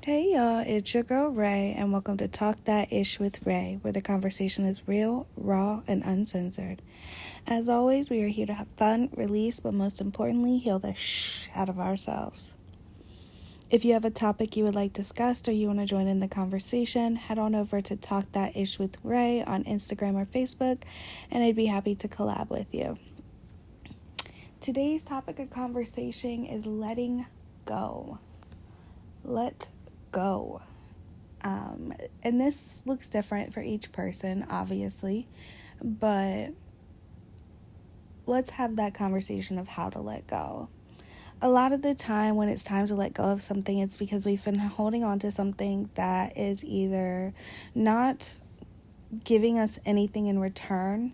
Hey y'all, it's your girl Ray, and welcome to Talk That Ish with Ray, where the conversation is real, raw, and uncensored. As always, we are here to have fun, release, but most importantly, heal the out of ourselves. If you have a topic you would like discussed or you want to join in the conversation, head on over to Talk That Ish with Ray on Instagram or Facebook, and I'd be happy to collab with you. Today's topic of conversation is letting go. Let go. And this looks different for each person, obviously, but let's have that conversation of how to let go. A lot of the time, when it's time to let go of something, it's because we've been holding on to something that is either not giving us anything in return,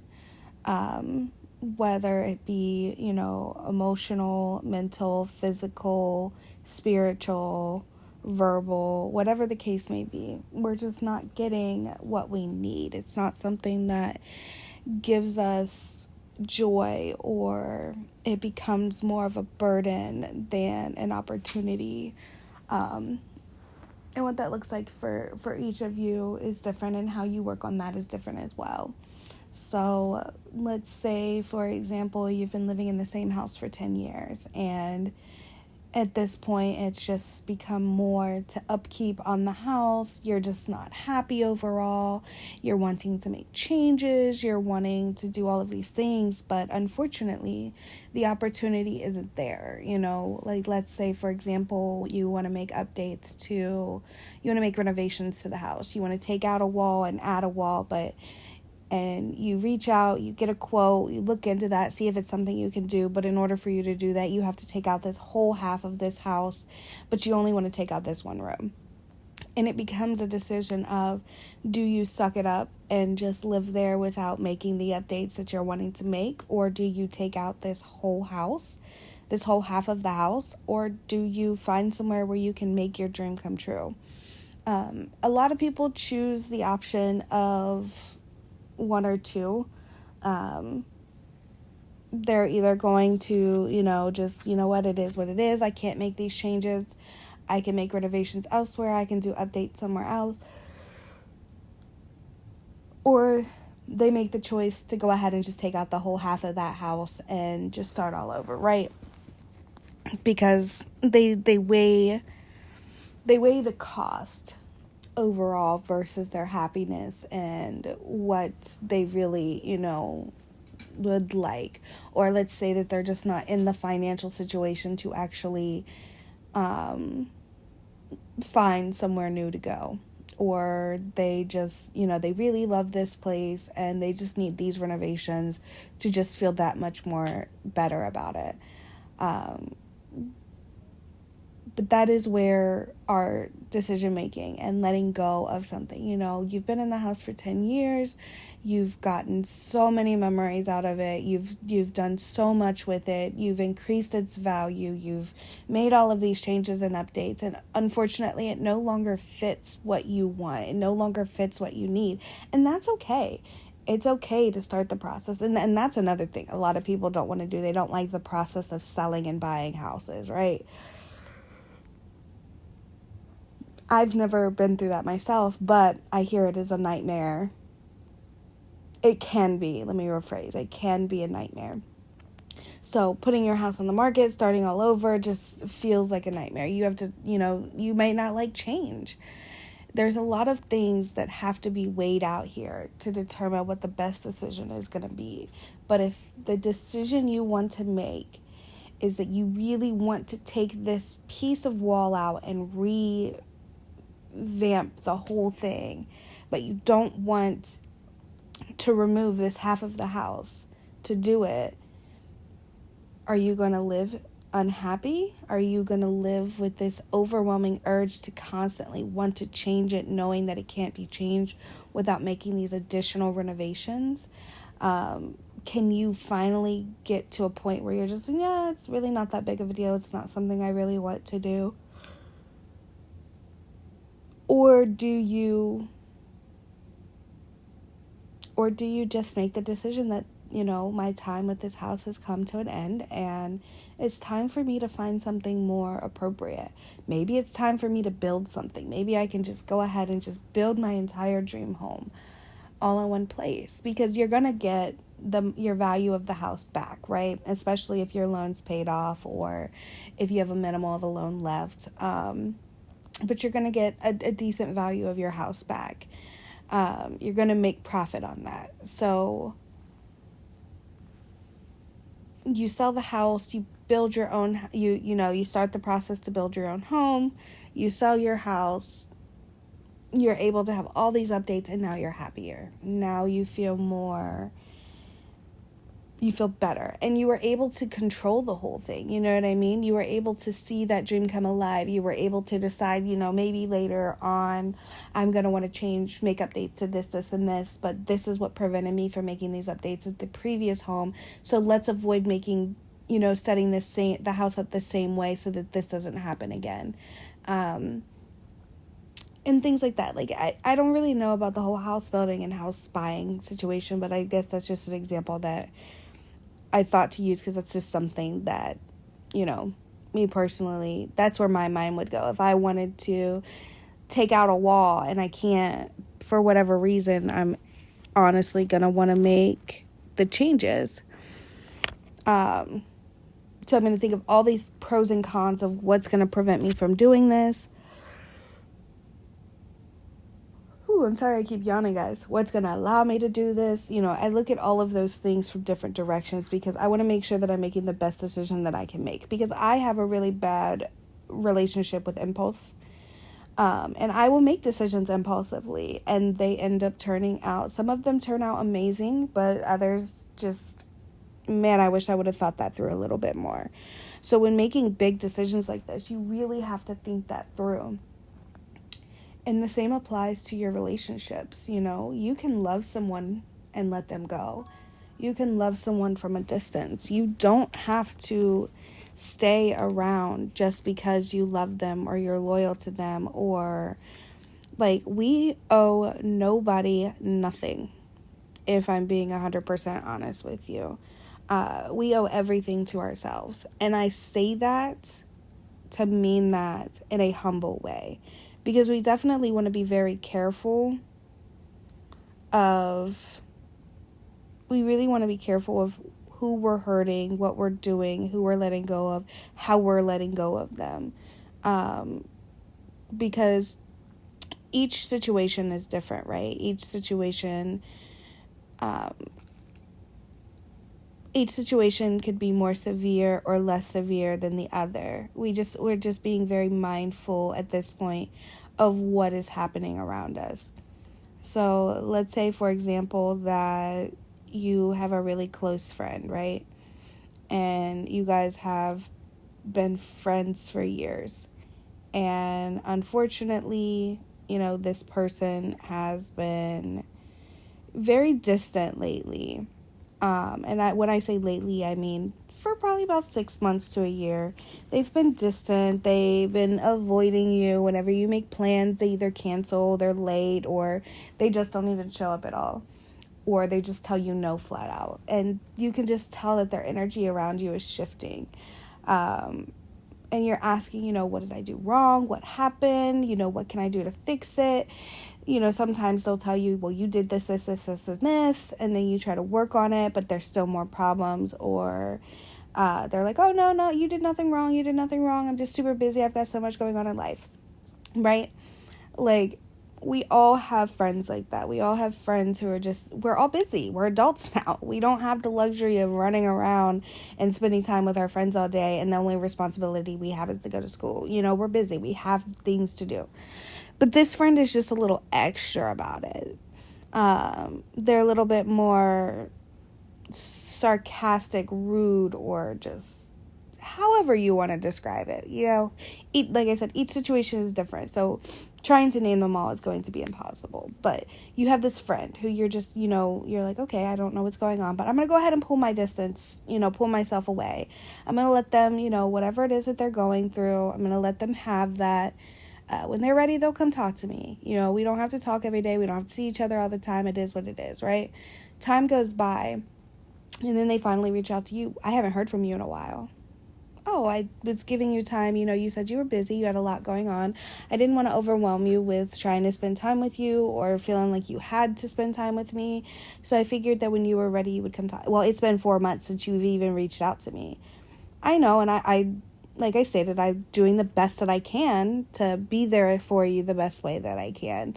whether it be, emotional, mental, physical, spiritual, verbal, whatever the case may be. We're just not getting what we need. It's not something that gives us joy, or it becomes more of a burden than an opportunity. And what that looks like for each of you is different, and how you work on that is different as well. So let's say, for example, you've been living in the same house for 10 years, and at this point it's just become more to upkeep on the house. You're just not happy overall. You're wanting to make changes. You're wanting to do all of these things, but unfortunately the opportunity isn't there. Like, let's say, for example, you want to make renovations to the house. You want to take out a wall and add a wall, and you reach out, you get a quote, you look into that, see if it's something you can do. But in order for you to do that, you have to take out this whole half of this house, but you only want to take out this one room. And it becomes a decision of, do you suck it up and just live there without making the updates that you're wanting to make? Or do you take out this whole house, this whole half of the house? Or do you find somewhere where you can make your dream come true? A lot of people choose the option of one or two. They're either going to, just, what it is, what it is. I can't make these changes. I can make renovations elsewhere. I can do updates somewhere else. Or they make the choice to go ahead and just take out the whole half of that house and just start all over, right? Because they weigh the cost overall versus their happiness and what they really, would like. Or let's say that they're just not in the financial situation to actually find somewhere new to go. Or they just, they really love this place and they just need these renovations to just feel that much more better about it. But that is where our decision making and letting go of something, you've been in the house for 10 years, you've gotten so many memories out of it, you've done so much with it, you've increased its value, you've made all of these changes and updates, and unfortunately it no longer fits what you want, it no longer fits what you need, and that's okay. It's okay to start the process. And that's another thing a lot of people don't want to do. They don't like the process of selling and buying houses, right? I've never been through that myself, but I hear it is a nightmare. It can be, let me rephrase, it can be a nightmare. So putting your house on the market, starting all over, just feels like a nightmare. You have to, you might not like change. There's a lot of things that have to be weighed out here to determine what the best decision is going to be. But if the decision you want to make is that you really want to take this piece of wall out and revamp the whole thing, but you don't want to remove this half of the house to do it, are you going to live unhappy? Are you going to live with this overwhelming urge to constantly want to change it, knowing that it can't be changed without making these additional renovations? Can you finally get to a point where you're just, yeah, it's really not that big of a deal, it's not something I really want to do? Or do you just make the decision that, my time with this house has come to an end, and it's time for me to find something more appropriate. Maybe it's time for me to build something. Maybe I can just go ahead and just build my entire dream home all in one place, because you're going to get your value of the house back, right? Especially if your loan's paid off or if you have a minimal of a loan left. But you're going to get a decent value of your house back. You're going to make profit on that. So you sell the house, you build your own, you start the process to build your own home, you sell your house, you're able to have all these updates, and now you're happier. Now you feel better, and you were able to control the whole thing. You know what I mean? You were able to see that dream come alive. You were able to decide, maybe later on I'm going to want to make updates to this, and this, but this is what prevented me from making these updates at the previous home. So let's avoid making, setting the house up the same way so that this doesn't happen again. And things like that. Like, I don't really know about the whole house building and house buying situation, but I guess that's just an example that I thought to use, because that's just something that, me personally, that's where my mind would go. If I wanted to take out a wall and I can't, for whatever reason, I'm honestly going to want to make the changes. So I'm going to think of all these pros and cons of what's going to prevent me from doing this. I'm sorry I keep yawning, guys. What's going to allow me to do this? I look at all of those things from different directions, because I want to make sure that I'm making the best decision that I can make, because I have a really bad relationship with impulse. And I will make decisions impulsively, and they end up some of them turn out amazing, but others just, man, I wish I would have thought that through a little bit more. So when making big decisions like this, you really have to think that through. And the same applies to your relationships. You can love someone and let them go. You can love someone from a distance. You don't have to stay around just because you love them or you're loyal to them, or we owe nobody nothing, if I'm being 100% honest with you. We owe everything to ourselves. And I say that to mean that in a humble way, because we definitely want to be very careful we really want to be careful of who we're hurting, what we're doing, who we're letting go of, how we're letting go of them. Because each situation is different, right? Each situation could be more severe or less severe than the other. We're just being very mindful at this point of what is happening around us. So let's say, for example, that you have a really close friend, right? And you guys have been friends for years. And unfortunately, this person has been very distant lately. And when I say lately, I mean for probably about 6 months to a year. They've been distant. They've been avoiding you. Whenever you make plans, they either cancel, they're late, or they just don't even show up at all. Or they just tell you no flat out. And you can just tell that their energy around you is shifting. And you're asking, what did I do wrong? What happened? What can I do to fix it? Sometimes they'll tell you, well, you did this, and then you try to work on it, but there's still more problems. Or they're like, oh, no, you did nothing wrong. I'm just super busy. I've got so much going on in life, right? We all have friends like that. We all have friends who are we're all busy. We're adults now. We don't have the luxury of running around and spending time with our friends all day, and the only responsibility we have is to go to school. We're busy. We have things to do. But this friend is just a little extra about it. They're a little bit more sarcastic, rude, or just however you want to describe it. Like I said, each situation is different. So trying to name them all is going to be impossible. But you have this friend who you're just, you're like, okay, I don't know what's going on, but I'm going to go ahead and pull my distance, pull myself away. I'm going to let them, whatever it is that they're going through, I'm going to let them have that. When they're ready, they'll come talk to me. We don't have to talk every day. We don't have to see each other all the time. It is what it is, right? Time goes by. And then they finally reach out to you. I haven't heard from you in a while. Oh, I was giving you time. You said you were busy. You had a lot going on. I didn't want to overwhelm you with trying to spend time with you or feeling like you had to spend time with me. So I figured that when you were ready, you would come talk. Well, it's been 4 months since you've even reached out to me. I know, and I like I stated, I'm doing the best that I can to be there for you the best way that I can.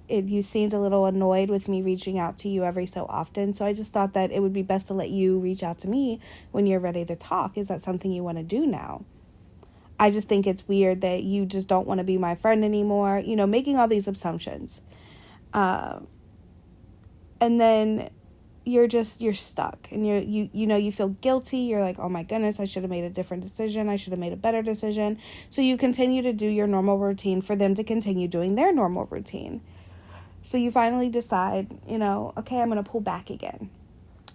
You seemed a little annoyed with me reaching out to you every so often, so I just thought that it would be best to let you reach out to me when you're ready to talk. Is that something you want to do now? I just think it's weird that you just don't want to be my friend anymore, making all these assumptions. And then you're stuck, and you feel guilty. You're like, oh my goodness, I should have made a different decision. I should have made a better decision. So you continue to do your normal routine for them to continue doing their normal routine. So you finally decide, okay, I'm going to pull back again.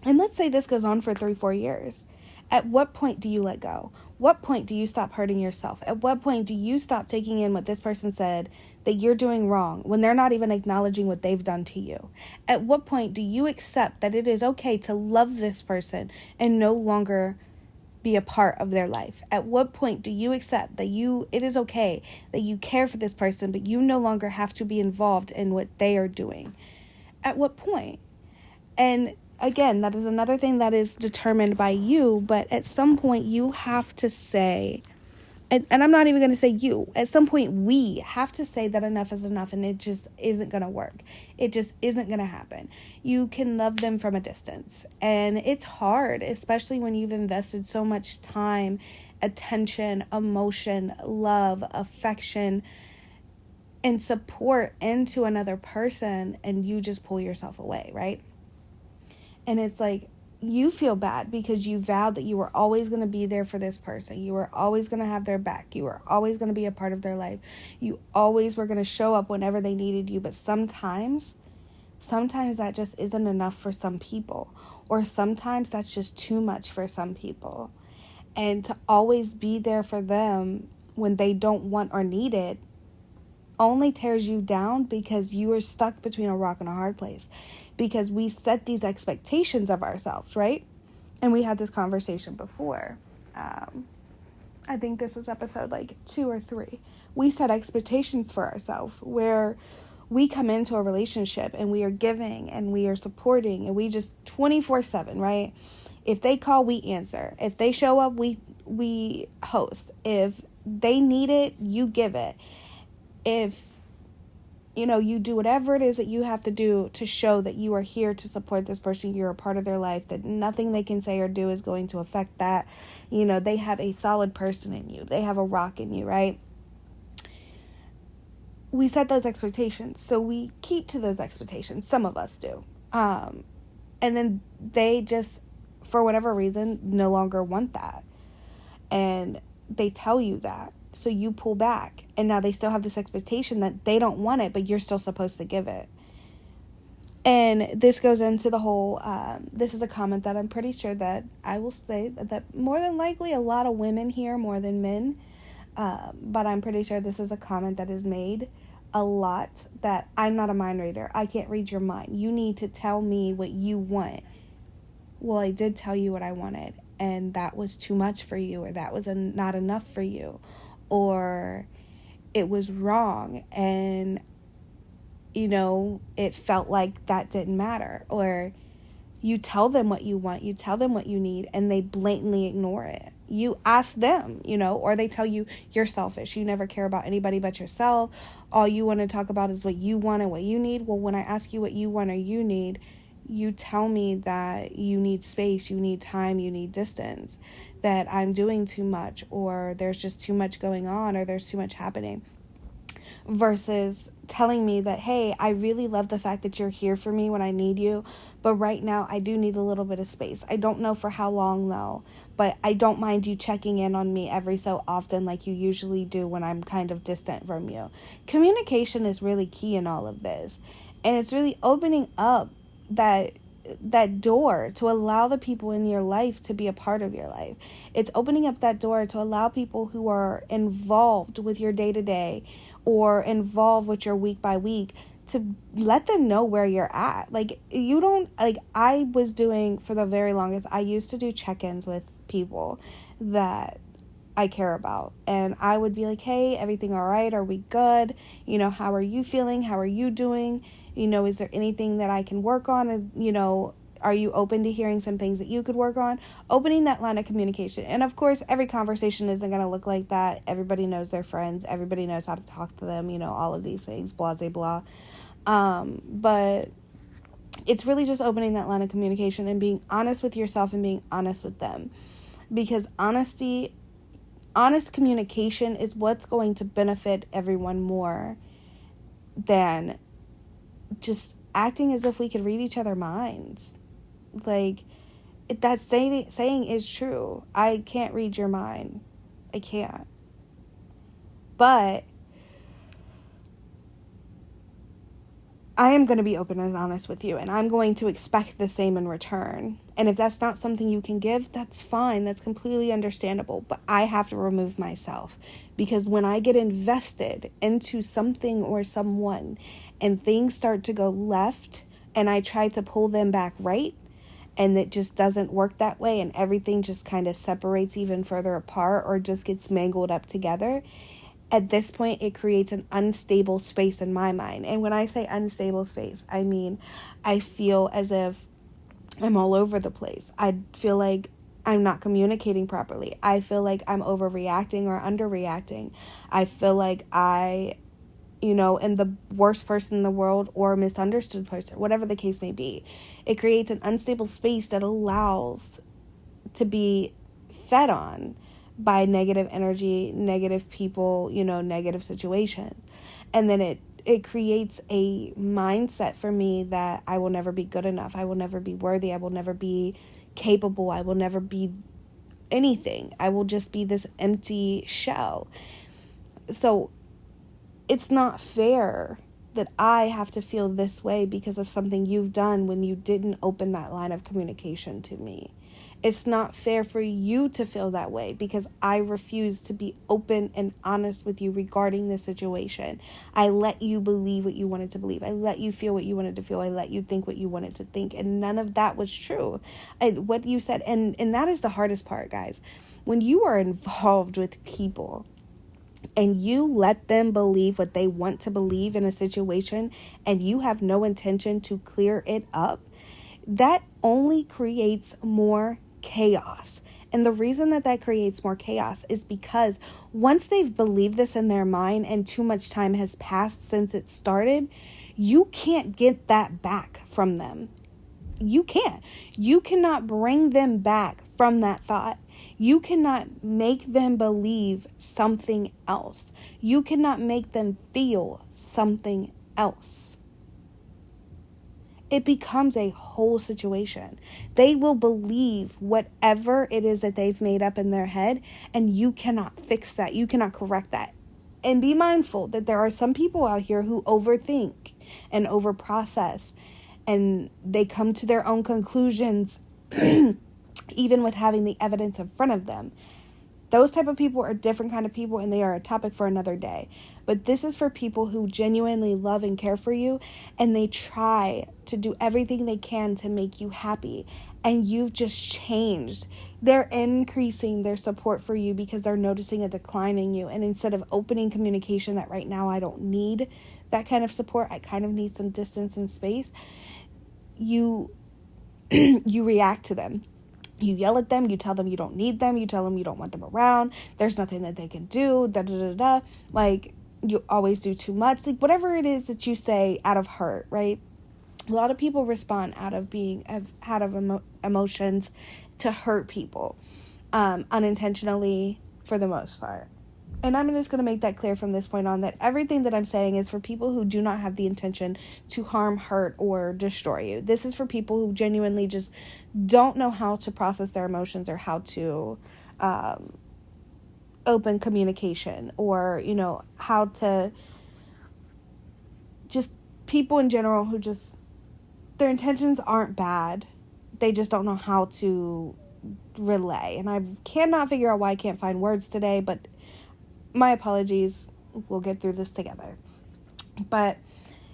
And let's say this goes on for 3-4 years. At what point do you let go? What point do you stop hurting yourself? At what point do you stop taking in what this person said that you're doing wrong when they're not even acknowledging what they've done to you? At what point do you accept that it is okay to love this person and no longer be a part of their life? At what point do you accept that it is okay that you care for this person, but you no longer have to be involved in what they are doing? At what point? And again, that is another thing that is determined by you, but at some point you have to say, and I'm not even going to say you, at some point we have to say that enough is enough, and it just isn't going to work. It just isn't going to happen. You can love them from a distance, and it's hard, especially when you've invested so much time, attention, emotion, love, affection, and support into another person, and you just pull yourself away, right? And it's like, you feel bad because you vowed that you were always going to be there for this person. You were always going to have their back. You were always going to be a part of their life. You always were going to show up whenever they needed you. But sometimes that just isn't enough for some people. Or sometimes that's just too much for some people. And to always be there for them when they don't want or need it only tears you down, because you are stuck between a rock and a hard place. Because we set these expectations of ourselves, right? And we had this conversation before. I think this is episode 2 or 3. We set expectations for ourselves where we come into a relationship and we are giving and we are supporting and we just 24/7, right? If they call, we answer. If they show up, we host. If they need it, you give it. If you do whatever it is that you have to do to show that you are here to support this person, you're a part of their life, that nothing they can say or do is going to affect that. They have a solid person in you. They have a rock in you, right? We set those expectations, so we keep to those expectations. Some of us do. And then they just, for whatever reason, no longer want that. And they tell you that. So you pull back, and now they still have this expectation that they don't want it, but you're still supposed to give it. And this goes into the whole, this is a comment that I'm pretty sure that I will say that more than likely a lot of women hear more than men. But I'm pretty sure this is a comment that is made a lot, that I'm not a mind reader. I can't read your mind. You need to tell me what you want. Well, I did tell you what I wanted, and that was too much for you, or that was not enough for you, or it was wrong, and it felt like that didn't matter. Or you tell them what you want, you tell them what you need, and they blatantly ignore it. You ask them, or they tell you you're selfish. You never care about anybody but yourself. All you want to talk about is what you want and what you need. Well, when I ask you what you want or you need, you tell me that you need space, you need time, you need distance, that I'm doing too much, or there's just too much going on, or there's too much happening. Versus telling me that, hey, I really love the fact that you're here for me when I need you, but right now I do need a little bit of space. I don't know for how long though, but I don't mind you checking in on me every so often like you usually do when I'm kind of distant from you. Communication is really key in all of this, and it's really opening up that door to allow the people in your life to be a part of your life. It's opening up that door to allow people who are involved with your day-to-day or involved with your week by week to let them know where you're at. Like, you don't, like, I was doing for the very longest, I used to do check-ins with people that I care about, and I would be like, hey, everything all right? Are we good? You know, how are you feeling? How are you doing? You know, is there anything that I can work on? And, you know, are you open to hearing some things that you could work on? Opening that line of communication. And of course, every conversation isn't going to look like that. Everybody knows their friends. Everybody knows how to talk to them, you know, all of these things, blah, blah, blah. But it's really just opening that line of communication and being honest with yourself and being honest with them. Because honest communication is what's going to benefit everyone more than just acting as if we could read each other's minds. Like, that saying is true. I can't read your mind. I can't. But I am going to be open and honest with you, and I'm going to expect the same in return. And if that's not something you can give, that's fine. That's completely understandable. But I have to remove myself, because when I get invested into something or someone and things start to go left and I try to pull them back right, and it just doesn't work that way, and everything just kind of separates even further apart or just gets mangled up together, at this point, it creates an unstable space in my mind. And when I say unstable space, I mean, I feel as if I'm all over the place. I feel like I'm not communicating properly. I feel like I'm overreacting or underreacting. I feel like I, you know, am the worst person in the world or misunderstood person, whatever the case may be. It creates an unstable space that allows to be fed on by negative energy, negative people, you know, negative situations. And then it creates a mindset for me that I will never be good enough. I will never be worthy. I will never be capable. I will never be anything. I will just be this empty shell. So it's not fair that I have to feel this way because of something you've done when you didn't open that line of communication to me. It's not fair for you to feel that way because I refuse to be open and honest with you regarding this situation. I let you believe what you wanted to believe. I let you feel what you wanted to feel. I let you think what you wanted to think. And none of that was true. What you said, and that is the hardest part, guys. When you are involved with people and you let them believe what they want to believe in a situation and you have no intention to clear it up, that only creates more chaos. And the reason that creates more chaos is because once they've believed this in their mind and too much time has passed since it started, you can't get that back from them. You can't. You cannot bring them back from that thought. You cannot make them believe something else. You cannot make them feel something else. It becomes a whole situation. They will believe whatever it is that they've made up in their head, and you cannot fix that. You cannot correct that. And be mindful that there are some people out here who overthink and overprocess, and they come to their own conclusions even with having the evidence in front of them. Those type of people are a different kind of people, and they are a topic for another day. But this is for people who genuinely love and care for you, and they try to do everything they can to make you happy, and you've just changed. They're increasing their support for you because they're noticing a decline in you. And instead of opening communication that right now I don't need that kind of support, I kind of need some distance and space, you react to them. You yell at them, you tell them you don't need them, you tell them you don't want them around, there's nothing that they can do, like, you always do too much, like, whatever it is that you say out of hurt, right? A lot of people respond out of emotions to hurt people, unintentionally for the most part. And I'm just going to make that clear from this point on that everything that I'm saying is for people who do not have the intention to harm, hurt, or destroy you. This is for people who genuinely just don't know how to process their emotions or how to open communication, or, you know, how to just people in general who just, their intentions aren't bad. They just don't know how to relay. And I cannot figure out why I can't find words today, but my apologies. We'll get through this together. But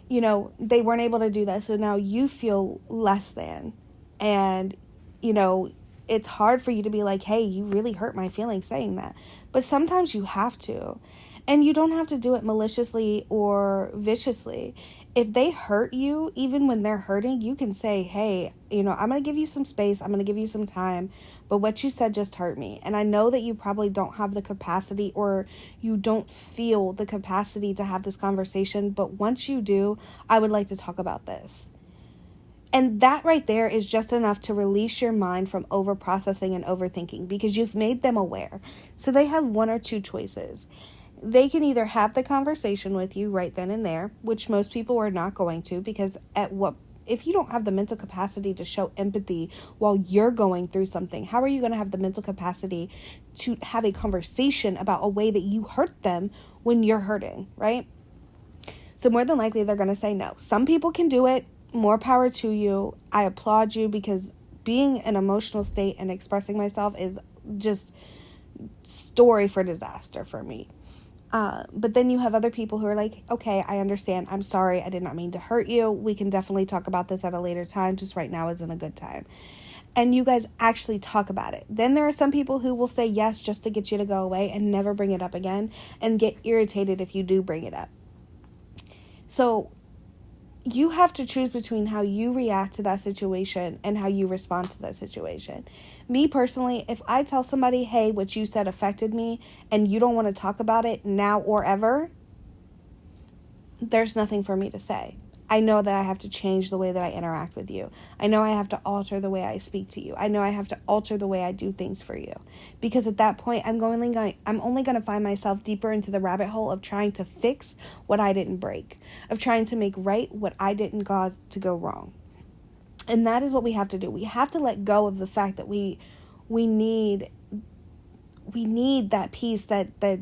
they weren't able to do that. So now you feel less than. And, it's hard for you to be like, hey, you really hurt my feelings saying that. But sometimes you have to. And you don't have to do it maliciously or viciously. If they hurt you, even when they're hurting, you can say, hey, I'm going to give you some space. I'm going to give you some time. But what you said just hurt me. And I know that you probably don't have the capacity, or you don't feel the capacity to have this conversation. But once you do, I would like to talk about this. And that right there is just enough to release your mind from over processing and overthinking, because you've made them aware. So they have one or two choices. They can either have the conversation with you right then and there, which most people are not going to, because if you don't have the mental capacity to show empathy while you're going through something, how are you going to have the mental capacity to have a conversation about a way that you hurt them when you're hurting, right? So more than likely, they're going to say no. Some people can do it. More power to you. I applaud you, because being in an emotional state and expressing myself is just story for disaster for me. But then you have other people who are like, okay, I understand. I'm sorry. I did not mean to hurt you. We can definitely talk about this at a later time. Just right now isn't a good time. And you guys actually talk about it. Then there are some people who will say yes just to get you to go away and never bring it up again, and get irritated if you do bring it up. So you have to choose between how you react to that situation and how you respond to that situation. Me personally, if I tell somebody, hey, what you said affected me, and you don't want to talk about it now or ever, there's nothing for me to say. I know that I have to change the way that I interact with you. I know I have to alter the way I speak to you. I know I have to alter the way I do things for you. Because at that point, I'm only going to find myself deeper into the rabbit hole of trying to fix what I didn't break, of trying to make right what I didn't cause to go wrong. And that is what we have to do. We have to let go of the fact that we need that peace, that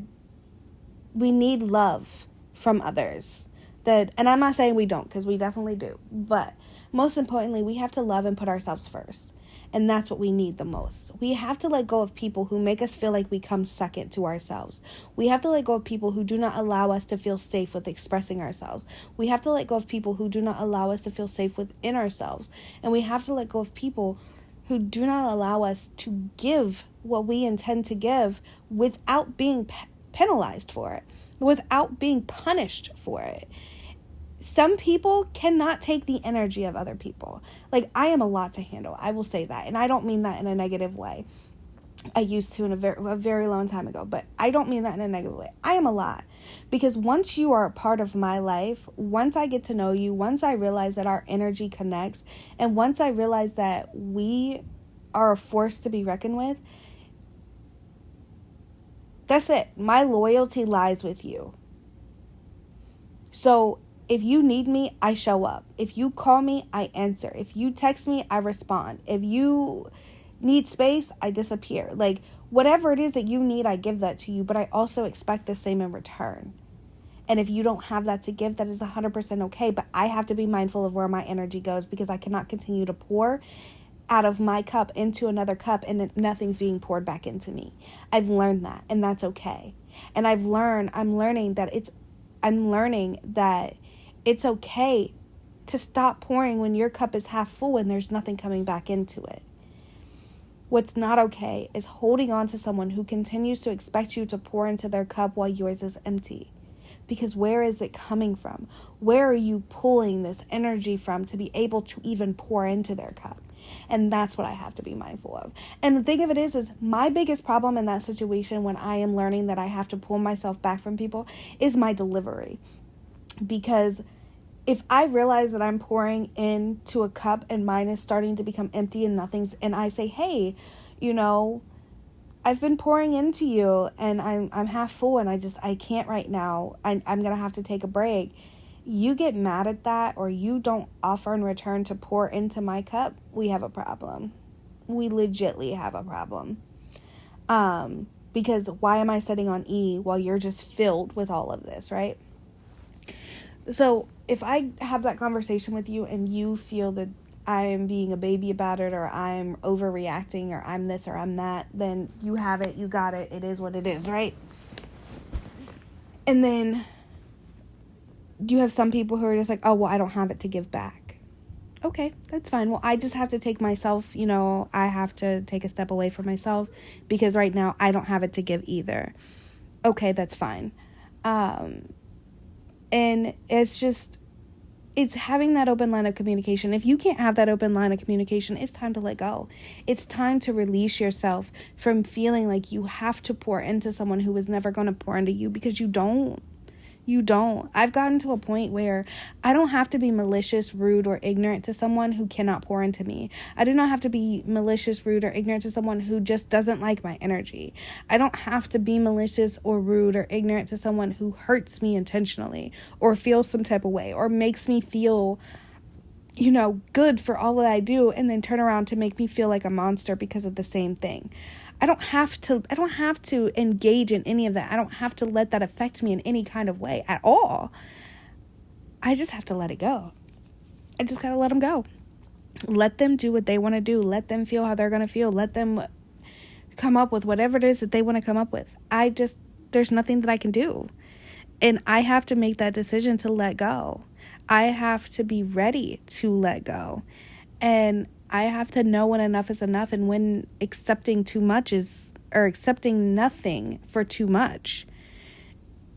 we need love from others. And I'm not saying we don't, because we definitely do. But most importantly, we have to love and put ourselves first. And that's what we need the most. We have to let go of people who make us feel like we come second to ourselves. We have to let go of people who do not allow us to feel safe with expressing ourselves. We have to let go of people who do not allow us to feel safe within ourselves. And we have to let go of people who do not allow us to give what we intend to give without being penalized for it, without being punished for it. Some people cannot take the energy of other people. Like, I am a lot to handle. I will say that. And I don't mean that in a negative way. I used to a very long time ago. But I don't mean that in a negative way. I am a lot. Because once you are a part of my life, once I get to know you, once I realize that our energy connects, and once I realize that we are a force to be reckoned with, that's it. My loyalty lies with you. So if you need me, I show up. If you call me, I answer. If you text me, I respond. If you need space, I disappear. Like, whatever it is that you need, I give that to you. But I also expect the same in return. And if you don't have that to give, that is 100% okay. But I have to be mindful of where my energy goes, because I cannot continue to pour out of my cup into another cup and nothing's being poured back into me. I've learned that, and that's okay. And I'm learning that it's okay to stop pouring when your cup is half full and there's nothing coming back into it. What's not okay is holding on to someone who continues to expect you to pour into their cup while yours is empty. Because where is it coming from? Where are you pulling this energy from to be able to even pour into their cup? And that's what I have to be mindful of. And the thing of it is my biggest problem in that situation, when I am learning that I have to pull myself back from people, is my delivery. Because if I realize that I'm pouring into a cup and mine is starting to become empty and and I say, hey, I've been pouring into you and I'm half full and I can't right now. I'm going to have to take a break. You get mad at that, or you don't offer in return to pour into my cup, we have a problem. We legitly have a problem. Because why am I sitting on E while you're just filled with all of this, right? So if I have that conversation with you and you feel that I'm being a baby about it, or I'm overreacting, or I'm this or I'm that, then you have it, you got it, it is what it is, right? And then you have some people who are just like, oh, well, I don't have it to give back. Okay, that's fine. Well, I just have to take myself, I have to take a step away from myself because right now I don't have it to give either. Okay, that's fine. And it's having that open line of communication. If you can't have that open line of communication, it's time to let go. It's time to release yourself from feeling like you have to pour into someone who was never going to pour into you, because you don't. You don't. I've gotten to a point where I don't have to be malicious, rude, or ignorant to someone who cannot pour into me. I do not have to be malicious, rude, or ignorant to someone who just doesn't like my energy. I don't have to be malicious or rude or ignorant to someone who hurts me intentionally or feels some type of way or makes me feel, good for all that I do, and then turn around to make me feel like a monster because of the same thing. I don't have to engage in any of that. I don't have to let that affect me in any kind of way at all. I just have to let it go. I just got to let them go. Let them do what they want to do. Let them feel how they're going to feel. Let them come up with whatever it is that they want to come up with. There's nothing that I can do. And I have to make that decision to let go. I have to be ready to let go. And I have to know when enough is enough, and when accepting too much or accepting nothing for too much.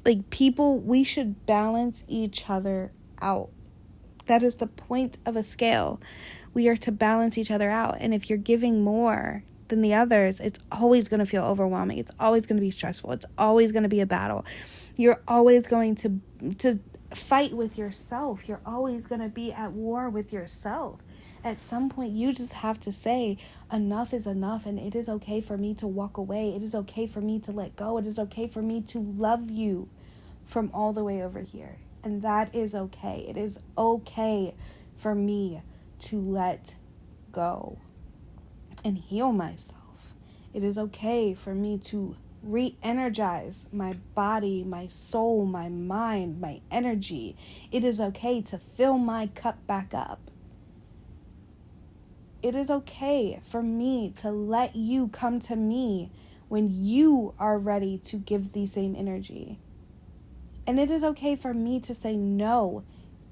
Like, people, we should balance each other out. That is the point of a scale. We are to balance each other out. And if you're giving more than the others, it's always going to feel overwhelming. It's always going to be stressful. It's always going to be a battle. You're always going to fight with yourself. You're always going to be at war with yourself. At some point, you just have to say, enough is enough, and it is okay for me to walk away. It is okay for me to let go. It is okay for me to love you from all the way over here. And that is okay. It is okay for me to let go and heal myself. It is okay for me to re-energize my body, my soul, my mind, my energy. It is okay to fill my cup back up. It is okay for me to let you come to me when you are ready to give the same energy. And it is okay for me to say no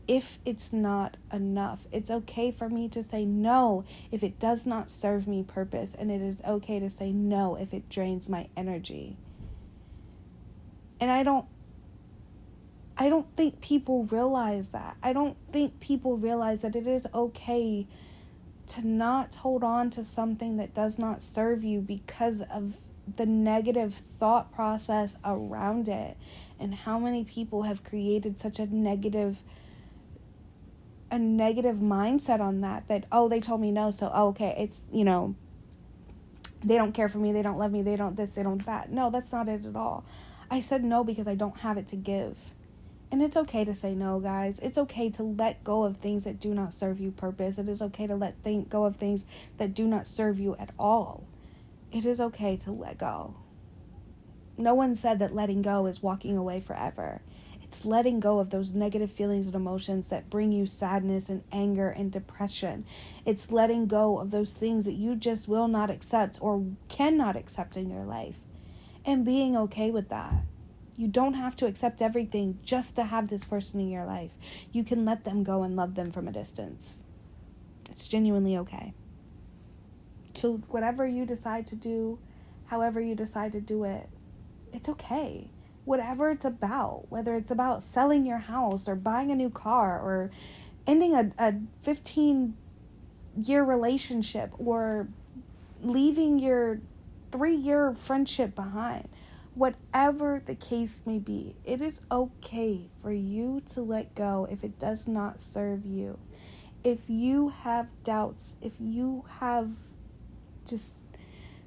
if it's not enough. It's okay for me to say no if it does not serve me purpose. And it is okay to say no if it drains my energy. And I don't think people realize that. I don't think people realize that it is okay to not hold on to something that does not serve you because of the negative thought process around it, and how many people have created such a negative mindset on that, oh, they told me no, so okay, it's, they don't care for me, they don't love me, they don't this, they don't that. No, that's not it at all. I said no because I don't have it to give. And it's okay to say no, guys. It's okay to let go of things that do not serve you purpose. It is okay to let go of things that do not serve you at all. It is okay to let go. No one said that letting go is walking away forever. It's letting go of those negative feelings and emotions that bring you sadness and anger and depression. It's letting go of those things that you just will not accept or cannot accept in your life, and being okay with that. You don't have to accept everything just to have this person in your life. You can let them go and love them from a distance. It's genuinely okay. So whatever you decide to do, however you decide to do it, it's okay. Whatever it's about, whether it's about selling your house or buying a new car or ending a 15-year relationship or leaving your 3-year friendship behind. Whatever the case may be, it is okay for you to let go if it does not serve you. If you have doubts, if you have just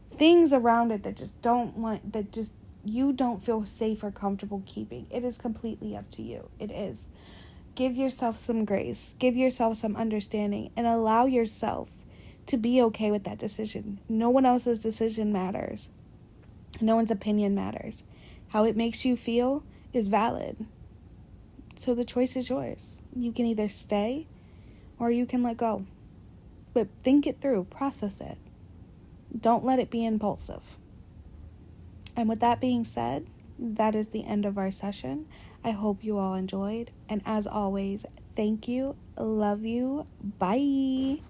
things around it that you don't feel safe or comfortable keeping, it is completely up to you. It is. Give yourself some grace, give yourself some understanding, and allow yourself to be okay with that decision. No one else's decision matters. No one's opinion matters. How it makes you feel is valid. So the choice is yours. You can either stay or you can let go. But think it through, process it. Don't let it be impulsive. And with that being said, that is the end of our session. I hope you all enjoyed. And as always, thank you. Love you. Bye.